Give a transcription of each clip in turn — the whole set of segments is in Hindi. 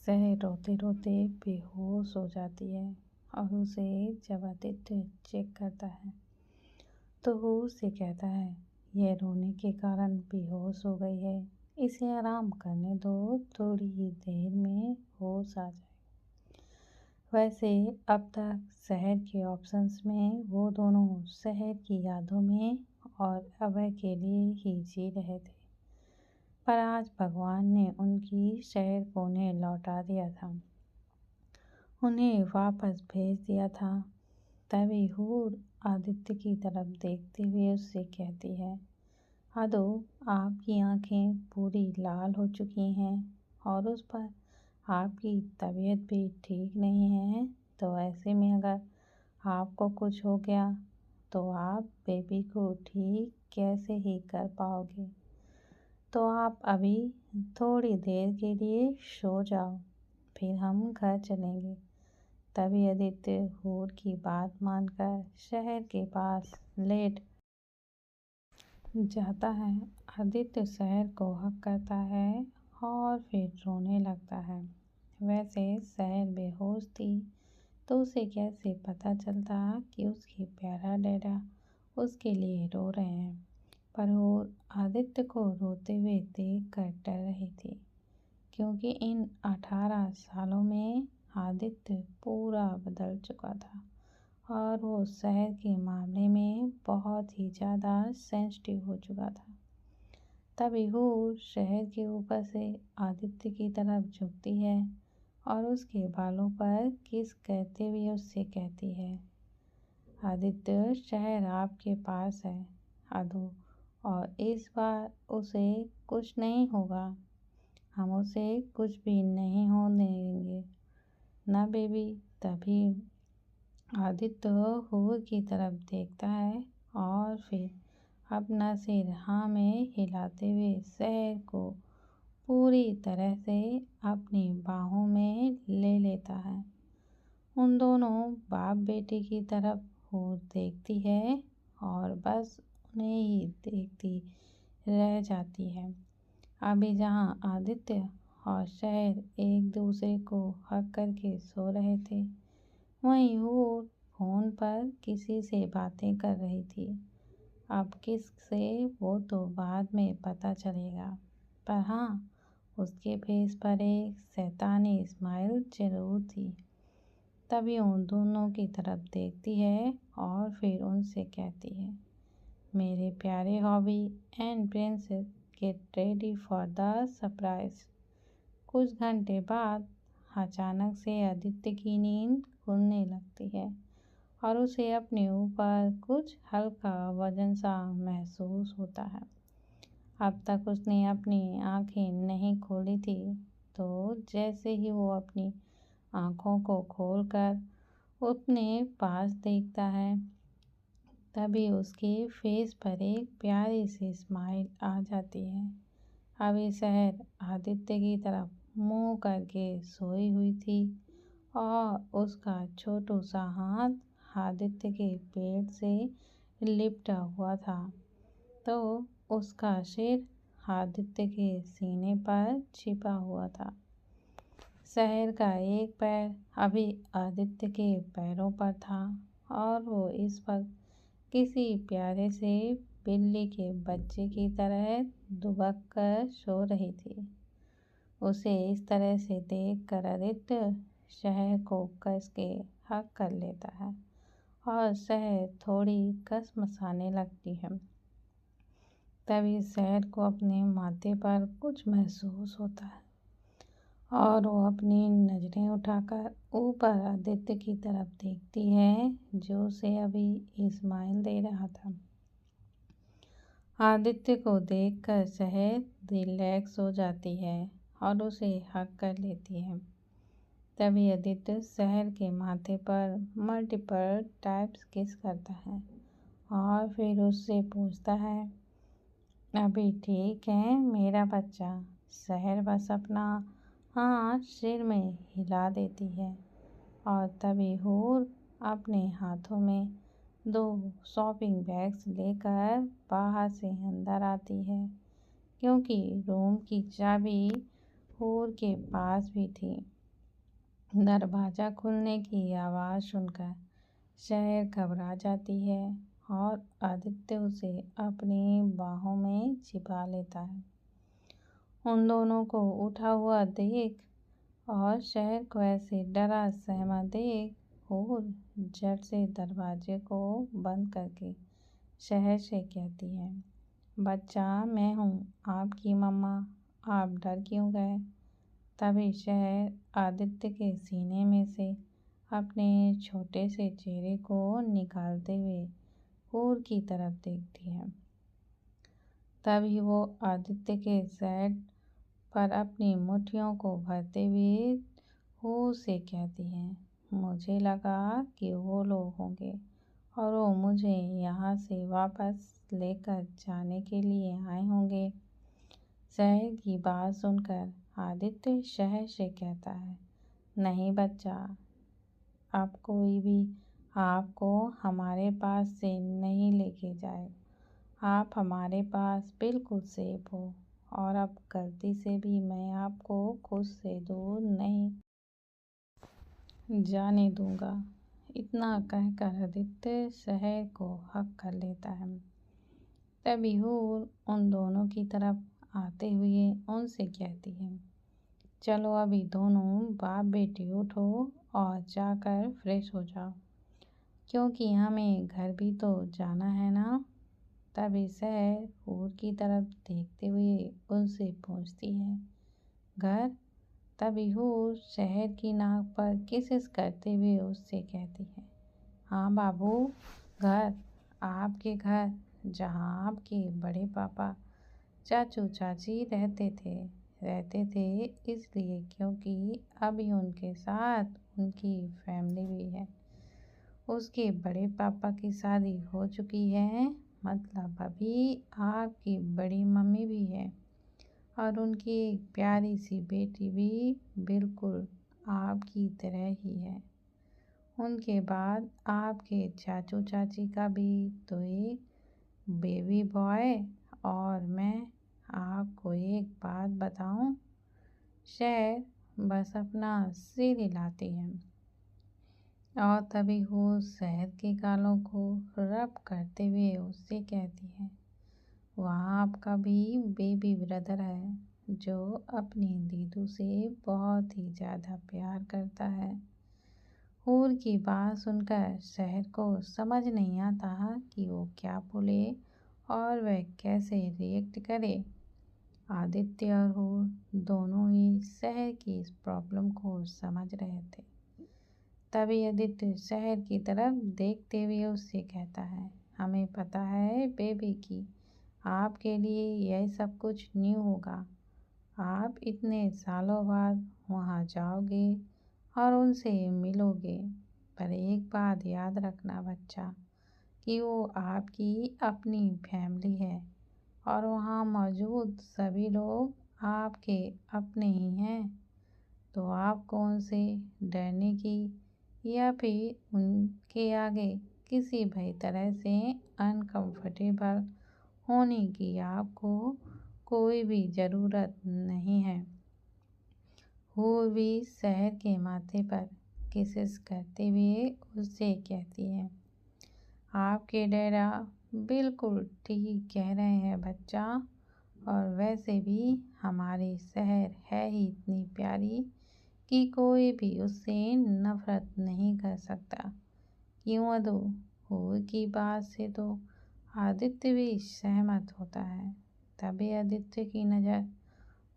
सहर रोते रोते बेहोश हो जाती है और उसे जब आदित्य चेक करता है तो वो उससे कहता है, यह रोने के कारण बेहोश हो गई है। इसे आराम करने दो, थोड़ी ही देर में होश आ जाए। वैसे अब तक शहर के ऑप्शंस में वो दोनों शहर की यादों में और अभय के लिए ही जी रहे थे, पर आज भगवान ने उनकी शहर को उन्हें लौटा दिया था, उन्हें वापस भेज दिया था। तभी हूर आदित्य की तरफ देखते हुए उससे कहती है, आदो, आपकी आंखें पूरी लाल हो चुकी हैं और उस पर आपकी तबीयत भी ठीक नहीं है। तो ऐसे में अगर आपको कुछ हो गया तो आप बेबी को ठीक कैसे ही कर पाओगे। तो आप अभी थोड़ी देर के लिए सो जाओ, फिर हम घर चलेंगे। तभी आदित्य हूर की बात मानकर शहर के पास लेट जाता है। आदित्य शहर को हक करता है और फिर रोने लगता है। वैसे शहर बेहोश थी तो उसे कैसे पता चलता कि उसके प्यारा डैडा उसके लिए रो रहे हैं, पर वो आदित्य को रोते हुए देख कर डर रही थी, क्योंकि इन 18 सालों में आदित्य पूरा बदल चुका था और वो शहर के मामले में बहुत ही ज़्यादा सेंसिटिव हो चुका था। तभी हूर शहर के ऊपर से आदित्य की तरफ झुकती है और उसके बालों पर किस करते हुए उससे कहती है, आदित्य, शहर आपके पास है आदो, और इस बार उसे कुछ नहीं होगा। हम उसे कुछ भी नहीं होने देंगे ना बेबी। तभी आदित्य हूर की तरफ देखता है और फिर अपना सिर हाँ में हिलाते हुए शहर को पूरी तरह से अपनी बाहों में ले लेता है। उन दोनों बाप बेटे की तरफ हूर देखती है और बस उन्हें ही देखती रह जाती है। अभी जहाँ आदित्य और शहर एक दूसरे को हक करके सो रहे थे, वहीं हूर फोन पर किसी से बातें कर रही थी। अब किस से वो तो बाद में पता चलेगा, पर हाँ, उसके फेस पर एक शैतानी स्माइल जरूर थी। तभी उन दोनों की तरफ देखती है और फिर उनसे कहती है, मेरे प्यारे hobby and princess, get ready for the surprise. कुछ घंटे बाद अचानक से आदित्य की नींद खुलने लगती है और उसे अपने ऊपर कुछ हल्का वजन सा महसूस होता है। अब तक उसने अपनी आंखें नहीं खोली थी, तो जैसे ही वो अपनी आंखों को खोलकर अपने पास देखता है, तभी उसके फेस पर एक प्यारी सी स्माइल आ जाती है। अभी शहर आदित्य की तरफ मुंह करके सोई हुई थी और उसका छोटू सा हाथ आदित्य के पेट से लिपटा हुआ था, तो उसका सिर आदित्य के सीने पर छिपा हुआ था। शहर का एक पैर अभी आदित्य के पैरों पर था और वो इस वक्त किसी प्यारे से बिल्ली के बच्चे की तरह दुबक कर सो रही थी। उसे इस तरह से देख कर आदित्य शहर को कस के हक कर लेता है और शहर थोड़ी कसमसाने लगती है। तभी शहर को अपने माथे पर कुछ महसूस होता है और वो अपनी नज़रें उठाकर ऊपर आदित्य की तरफ देखती है, जो उसे अभी स्माइल दे रहा था। आदित्य को देखकर शहर रिलैक्स हो जाती है और उसे हक कर लेती है। तभी आदित्य शहर के माथे पर मल्टीपल टाइप्स किस करता है और फिर उससे पूछता है, अभी ठीक है मेरा बच्चा। शहर बस अपना हाथ सिर में हिला देती है और तभी हूर अपने हाथों में 2 शॉपिंग बैग्स लेकर बाहर से अंदर आती है, क्योंकि रूम की चाबी हूर के पास भी थी। दरवाज़ा खुलने की आवाज़ सुनकर शहर घबरा जाती है और आदित्य उसे अपनी बाहों में छिपा लेता है। उन दोनों को उठा हुआ देख और शहर को ऐसे डरा सहमा देख हूर झट से दरवाजे को बंद करके शहर से कहती है, बच्चा मैं हूँ आपकी मम्मा, आप डर क्यों गए? तभी शहर आदित्य के सीने में से अपने छोटे से चेहरे को निकालते हुए हूर की तरफ देखती है। तभी वो आदित्य के सर पर अपनी मुट्ठियों को भरते हुए हूर से कहती है, मुझे लगा कि वो लोग होंगे और वो मुझे यहाँ से वापस लेकर जाने के लिए आए होंगे। शहर की बात सुनकर आदित्य शहर से कहता है, नहीं बच्चा, अब कोई भी आपको हमारे पास से नहीं लेके जाए। आप हमारे पास बिल्कुल सेफ हो और अब गलती से भी मैं आपको खुद से दूर नहीं जाने दूंगा। इतना कहकर आदित्य शहर को हक कर लेता है। तभी हूर उन दोनों की तरफ आते हुए उनसे कहती है, चलो अभी दोनों बाप बेटी उठो और जाकर फ्रेश हो जाओ, क्योंकि हमें घर भी तो जाना है ना। तभी शहर हूर की तरफ देखते हुए उनसे पूछती है, घर? तभी हूर शहर की नाक पर किसिस करते हुए उससे कहती है, हाँ बाबू, घर, आपके घर, जहाँ आपके बड़े पापा चाचू चाची रहते थे इसलिए क्योंकि अभी उनके साथ उनकी फैमिली भी है। उसके बड़े पापा की शादी हो चुकी है, मतलब अभी आपकी बड़ी मम्मी भी है और उनकी एक प्यारी सी बेटी भी बिल्कुल आपकी तरह ही है। उनके बाद आपके चाचू चाची का भी तो एक बेबी बॉय। और मैं आपको एक बात बताऊं, शहर बस अपना सिर हिलाती है और तभी वो शहर के गालों को रब करते हुए उससे कहती है, वहाँ आपका भी बेबी ब्रदर है जो अपनी दीदू से बहुत ही ज़्यादा प्यार करता है। हूर की बात सुनकर शहर को समझ नहीं आता कि वो क्या बोले और वह कैसे रिएक्ट करे। आदित्य और हूर दोनों ही शहर की इस प्रॉब्लम को समझ रहे थे। तभी आदित्य शहर की तरफ देखते हुए उससे कहता है, हमें पता है बेबी की आपके लिए यह सब कुछ न्यू होगा। आप इतने सालों बाद वहाँ जाओगे और उनसे मिलोगे, पर एक बात याद रखना बच्चा, कि वो आपकी अपनी फैमिली है और वहाँ मौजूद सभी लोग आपके अपने ही हैं। तो आपको उनसे डरने की या फिर उनके आगे किसी भी तरह से अनकंफर्टेबल होने की आपको कोई भी ज़रूरत नहीं है। हूर भी शहर के माथे पर किसिस करते हुए उससे कहती है, आपके डैडा बिल्कुल ठीक कह रहे हैं बच्चा, और वैसे भी हमारी शहर है ही इतनी प्यारी कि कोई भी उससे नफरत नहीं कर सकता। क्यों अदू? हूर की बात से तो आदित्य भी सहमत होता है। तभी आदित्य की नज़र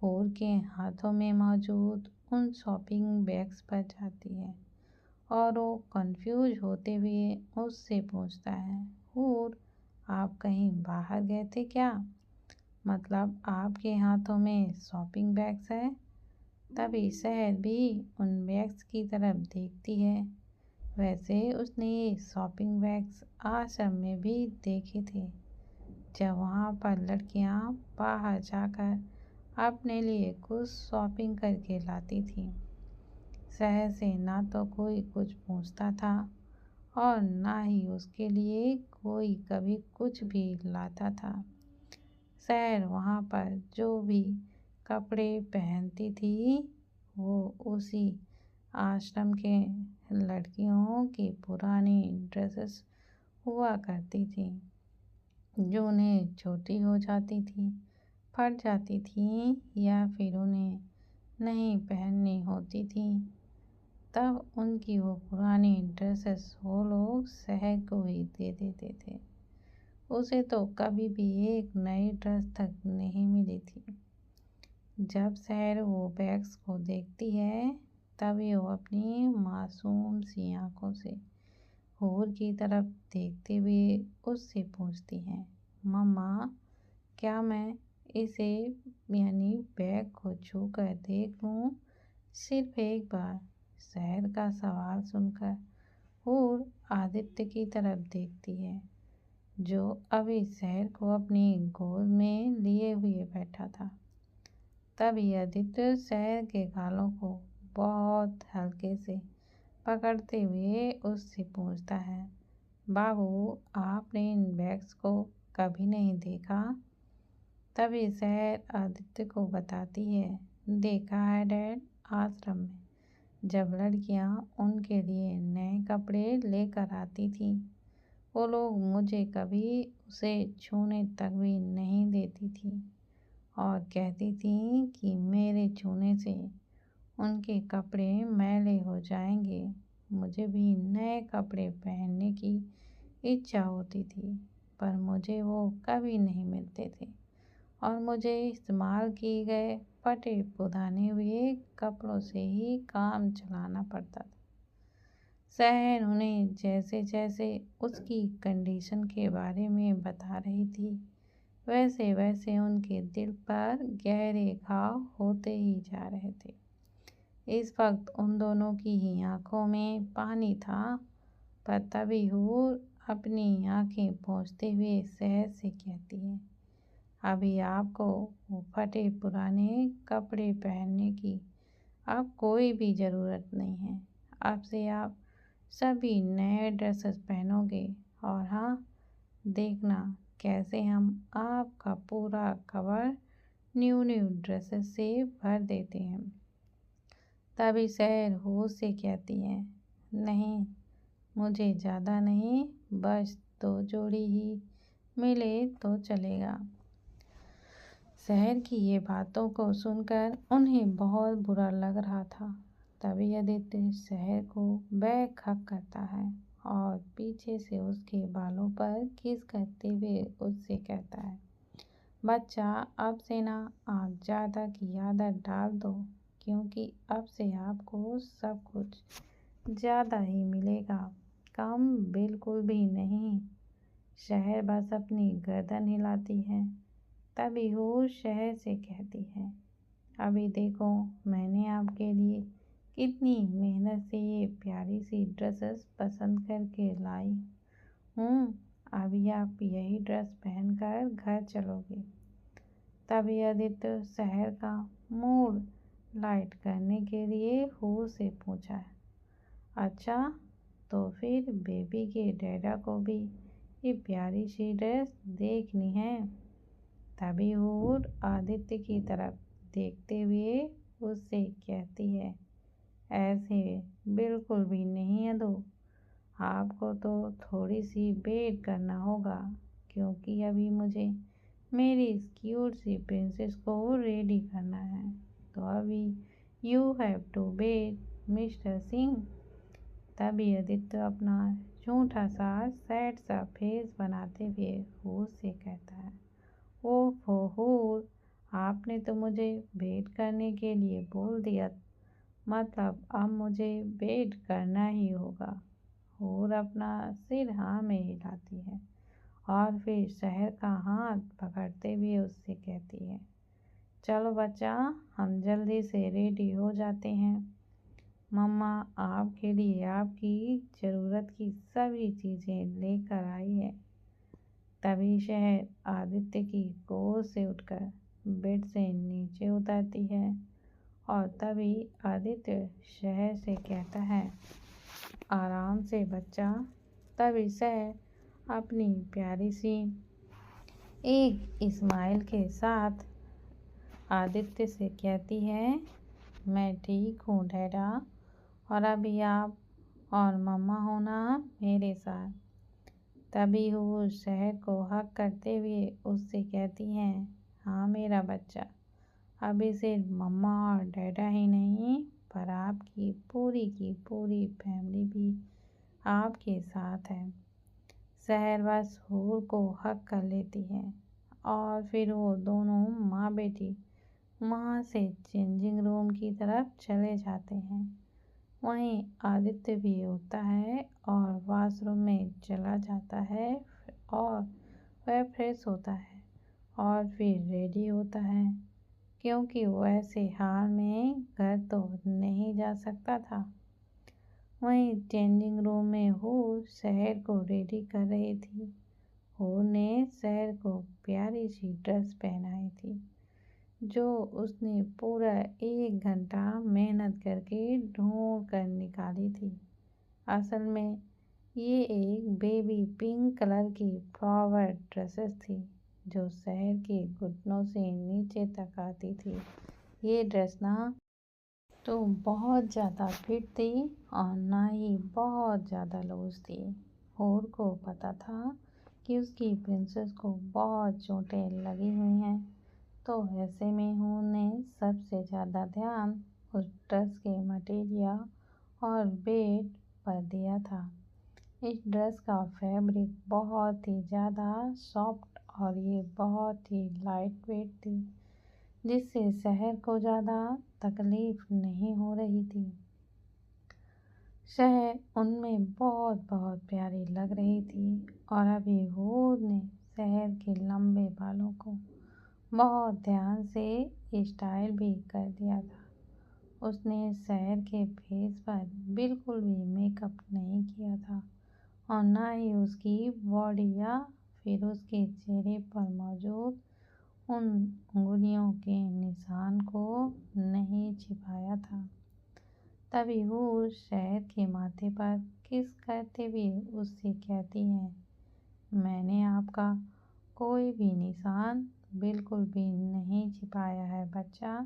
हूर के हाथों में मौजूद उन शॉपिंग बैग्स पर जाती है और वो कंफ्यूज होते हुए उससे पूछता है, हूर, आप कहीं बाहर गए थे क्या? मतलब आपके हाथों में शॉपिंग बैग्स है? तभी शहर भी उन बैग्स की तरफ देखती है। वैसे उसने ये शॉपिंग बैग्स आश्रम में भी देखे थे, जब वहाँ पर लड़कियाँ बाहर जाकर अपने लिए कुछ शॉपिंग करके लाती थी। शहर से ना तो कोई कुछ पूछता था और ना ही उसके लिए कोई कभी कुछ भी लाता था। शहर वहाँ पर जो भी कपड़े पहनती थी वो उसी आश्रम के लड़कियों की पुरानी ड्रेसेस हुआ करती थी, जो उन्हें छोटी हो जाती थी, फट जाती थी या फिर उन्हें नहीं पहननी होती थी। तब उनकी वो पुरानी ड्रेसेस वो लोग शहर को ही दे देते थे। उसे तो कभी भी एक नई ड्रेस तक नहीं मिली थी। जब शहर वो बैग्स को देखती है तभी वो अपनी मासूम सी आंखों से हूर की तरफ देखते हुए उससे पूछती है, मम्मा, क्या मैं इसे यानी बैग को छू कर देख लूँ? सिर्फ एक बार। शहर का सवाल सुनकर हूर आदित्य की तरफ देखती है, जो अभी शहर को अपनी गोद में लिए हुए बैठा था। तभी आदित्य शहर के गालों को बहुत हल्के से पकड़ते हुए उससे पूछता है, बाबू, आपने इन बैग्स को कभी नहीं देखा? तभी शहर आदित्य को बताती है, देखा है डैड, आश्रम में जब लड़कियां उनके लिए नए कपड़े लेकर आती थी, वो लोग मुझे कभी उसे छूने तक भी नहीं देती थी और कहती थी कि मेरे छूने से उनके कपड़े मैले हो जाएंगे। मुझे भी नए कपड़े पहनने की इच्छा होती थी, पर मुझे वो कभी नहीं मिलते थे और मुझे इस्तेमाल किए गए फटे पुराने हुए कपड़ों से ही काम चलाना पड़ता था। शहर उन्हें जैसे जैसे उसकी कंडीशन के बारे में बता रही थी, वैसे वैसे उनके दिल पर गहरे घाव होते ही जा रहे थे। इस वक्त उन दोनों की ही आंखों में पानी था, पर तभी हूर अपनी आंखें पोंछते हुए शहर से कहती है, अभी आपको वो फटे पुराने कपड़े पहनने की अब कोई भी ज़रूरत नहीं है। अब से आप सभी नए ड्रेसेस पहनोगे और हाँ, देखना कैसे हम आपका पूरा कवर न्यू न्यू ड्रेसेस से भर देते हैं। तभी शहर होश से कहती है, नहीं, मुझे ज़्यादा नहीं, बस 2 जोड़ी ही मिले तो चलेगा। शहर की ये बातों को सुनकर उन्हें बहुत बुरा लग रहा था। तभी आदित्य शहर को बैक हक करता है और पीछे से उसके बालों पर किस करते हुए उससे कहता है, बच्चा, अब से ना आप ज़्यादा की आदत डाल दो, क्योंकि अब से आपको सब कुछ ज़्यादा ही मिलेगा, कम बिल्कुल भी नहीं। शहर बस अपनी गर्दन हिलाती है। तभी हूर शहर से कहती है, अभी देखो मैंने आपके लिए कितनी मेहनत से ये प्यारी सी ड्रेसेस पसंद करके लाई हूँ। अभी आप यही ड्रेस पहनकर घर चलोगे। तभी आदित्य शहर का मूड लाइट करने के लिए हूर से पूछा, अच्छा, तो फिर बेबी के डैडा को भी ये प्यारी सी ड्रेस देखनी है? तभी हूर आदित्य की तरफ देखते हुए उससे कहती है, ऐसे बिल्कुल भी नहीं अदो, आपको तो थोड़ी सी वेट करना होगा, क्योंकि अभी मुझे मेरी इस क्यूट सी प्रिंसेस को रेडी करना है। तो अभी you have to wait mister Singh. तभी आदित्य अपना झूठा सा सैड सा फेस बनाते हुए हूर से कहता है, ओह हूर, आपने तो मुझे वेट करने के लिए बोल दिया, मतलब अब मुझे वेट करना ही होगा। हूर अपना सिर हाँ में हिलाती है और फिर शहर का हाथ पकड़ते हुए उससे कहती है, चलो बच्चा, हम जल्दी से रेडी हो जाते हैं। मम्मा आपके लिए आपकी ज़रूरत की सभी चीज़ें लेकर आई है। तभी शहर आदित्य की गोद से उठकर बेड से नीचे उतरती है और तभी आदित्य शहर से कहता है, आराम से बच्चा। तभी शहर अपनी प्यारी सी एक स्माइल के साथ आदित्य से कहती है, मैं ठीक हूँ डैडा, और अभी आप और मम्मा हो ना मेरे साथ। तभी वो शहर को हक करते हुए उससे कहती हैं, हाँ मेरा बच्चा, अभी सिर्फ मम्मा और डैडा ही नहीं पर आपकी पूरी की पूरी फैमिली भी आपके साथ है। शहर बस हूर को हक कर लेती है और फिर वो दोनों माँ बेटी वहाँ से चेंजिंग रूम की तरफ चले जाते हैं। वहीं आदित्य भी उठता है और वॉशरूम में चला जाता है और वह फ्रेश होता है और फिर रेडी होता है, क्योंकि वो ऐसे हाल में घर तो नहीं जा सकता था। वहीं चेंजिंग रूम में हूर शहर को रेडी कर रही थी। हूर ने शहर को प्यारी सी ड्रेस पहनाई थी, जो उसने पूरा 1 घंटा मेहनत करके ढूंढ कर निकाली थी। असल में ये एक बेबी पिंक कलर की फ्लावर ड्रेसेस थी, जो शहर के घुटनों से नीचे तक आती थी। ये ड्रेस ना तो बहुत ज़्यादा फिट थी और ना ही बहुत ज़्यादा लूज थी। हूर को पता था कि उसकी प्रिंसेस को बहुत चोटें लगी हुई हैं, तो ऐसे में हूर ने सबसे ज़्यादा ध्यान उस ड्रेस के मटेरियल और वेट पर दिया था। इस ड्रेस का फैब्रिक बहुत ही ज़्यादा सॉफ्ट और ये बहुत ही लाइट वेट थी, जिससे शहर को ज़्यादा तकलीफ नहीं हो रही थी। शहर उनमें बहुत बहुत प्यारी लग रही थी और अभी हूर ने शहर के लंबे बालों को बहुत ध्यान से स्टाइल भी कर दिया था। उसने शहर के फेस पर बिल्कुल भी मेकअप नहीं किया था और ना ही उसकी बॉडी या फिर उसके चेहरे पर मौजूद उन उंगलियों के निशान को नहीं छिपाया था। तभी हूर शहर के माथे पर किस करते हुए उससे कहती है, मैंने आपका कोई भी निशान बिल्कुल भी नहीं छिपाया है बच्चा,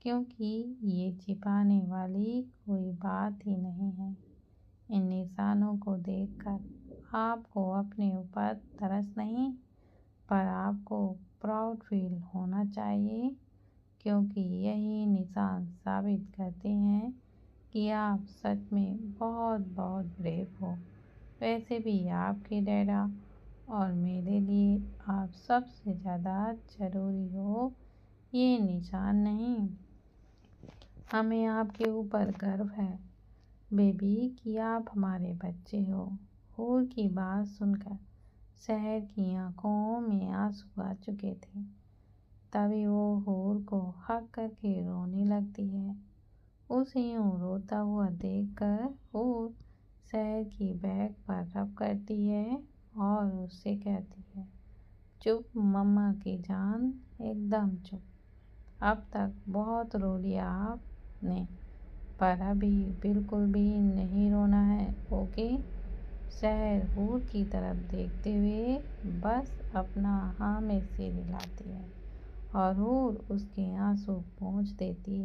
क्योंकि ये छिपाने वाली कोई बात ही नहीं है। इन निशानों को देखकर आपको अपने ऊपर तरस नहीं, पर आपको प्राउड फील होना चाहिए, क्योंकि यही निशान साबित करते हैं कि आप सच में बहुत बहुत ब्रेव हो। वैसे भी आपके डैडा और मेरे लिए आप सबसे ज़्यादा ज़रूरी हो, ये निशान नहीं। हमें आपके ऊपर गर्व है बेबी कि आप हमारे बच्चे हो। हूर की बात सुनकर शहर की आंखों में आंसू आ चुके थे। तभी वो हूर को हक करके रोने लगती है। उसे यूं रोता हुआ देखकर हूर शहर की बैग पर रब करती है और उससे कहती है, चुप मम्मा की जान, एकदम चुप। अब तक बहुत रो लिया आपने, पर अभी बिल्कुल भी नहीं रोना है, ओके। शहर हूर की तरफ देखते हुए बस अपना हाँ में सिर हिलाती है और हूर उसके आंसू पोंछ देती है।